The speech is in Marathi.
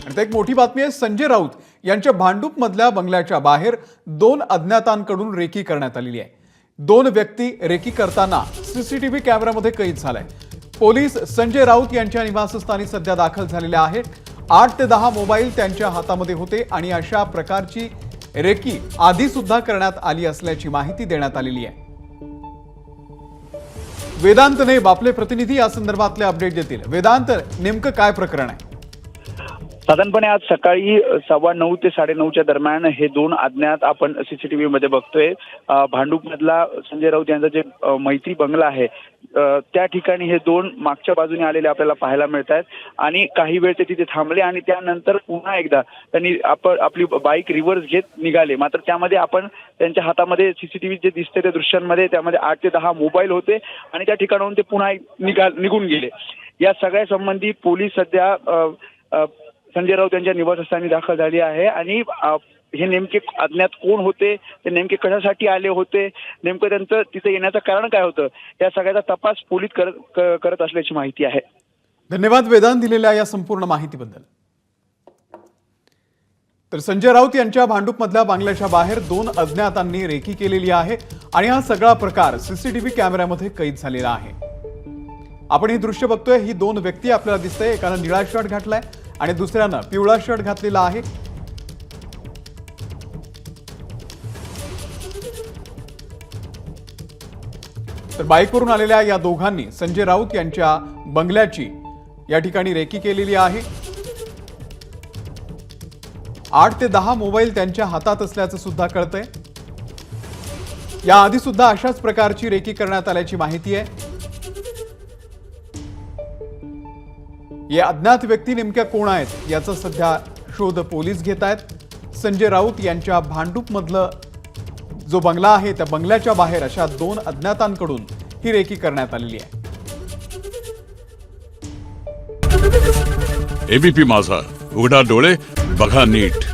आणि एक मोठी बातमी आहे, संजय राऊत यांच्या भांडूप मधल्या बंगल्याच्या बाहेर 2 अज्ञातांकडून रेकी करण्यात आलेली आहे। 2 व्यक्ती रेकी करताना सीसीटीव्ही कॅमेऱ्यामध्ये कैद झालाय। पोलीस संजय राऊत यांच्या निवासस्थानी सध्या दाखल झालेले आहेत। 8 ते 10 मोबाईल त्यांच्या हातामध्ये होते आणि अशा प्रकारची रेकी आधी सुद्धा करण्यात आली असल्याची माहिती देण्यात आलेली आहे। वेदांत ने आपले प्रतिनिधी या संदर्भातले अपडेट देतील। वेदांत, नेमकं काय प्रकरण आहे? साधारणपणे आज सकाळी 9:15 ते 9:30च्या दरम्यान हे 2 अज्ञात आपण सीसीटीव्ही मध्ये बघतोय। भांडूप मधला संजय राऊत यांचा जे मैत्री बंगला आहे त्या ठिकाणी हे 2 मागच्या बाजूने आलेले आपल्याला पाहायला मिळत आहेत आणि काही वेळ ते तिथे थांबले आणि त्यानंतर पुन्हा एकदा त्यांनी आपली बाईक रिव्हर्स घेत निघाले। मात्र त्यामध्ये आपण त्यांच्या हातामध्ये सीसीटीव्ही जे दिसते त्या दृश्यांमध्ये त्यामध्ये 8 ते 10 मोबाईल होते आणि त्या ठिकाणाहून ते पुन्हा निघून गेले। या सगळ्या संबंधी पोलीस सध्या संजय राऊत यांच्या निवासस्थानी दाखल झाली आहे आणि हे नेमके अज्ञात कोण होते, ते नेमके कशासाठी आले होते, नेमकं त्यांचं तिथे येण्याचं कारण काय होतं, या सगळ्याचा तपास पोलीस करत असल्याची माहिती आहे। धन्यवाद वेदांत दिलेल्या या संपूर्ण माहितीबद्दल। तर संजय राऊत यांच्या भांडूप मधल्या बंगल्याच्या बाहेर 2 अज्ञातांनी रेकी केलेली आहे आणि हा सगळा प्रकार सीसीटीव्ही कॅमेऱ्यामध्ये कैद झालेला आहे। आपण हे दृश्य बघतोय, ही 2 व्यक्ती आपल्याला दिसते। एकानं निळा शर्ट घातलाय आणि दुसऱ्यानं पिवळा शर्ट घातलेला आहे। तर बाईकवरून आलेल्या या दोघांनी संजय राऊत यांच्या बंगल्याची या ठिकाणी रेकी केलेली आहे। 8 ते 10 मोबाईल त्यांच्या हातात असल्याचं सुद्धा कळतंय। याआधी सुद्धा अशाच प्रकारची रेकी करण्यात आल्याची माहिती आहे। या अज्ञात व्यक्ती नेमक्या कोण आहेत याचा सध्या शोध पोलीस घेत आहेत। संजय राऊत यांच्या भांडूप मधलं जो बंगला आहे त्या बंगल्याच्या बाहेर अशा 2 अज्ञातांकडून ही रेकी करण्यात आलेली आहे। एबीपी माझा, उघडा डोळे बघा नीट।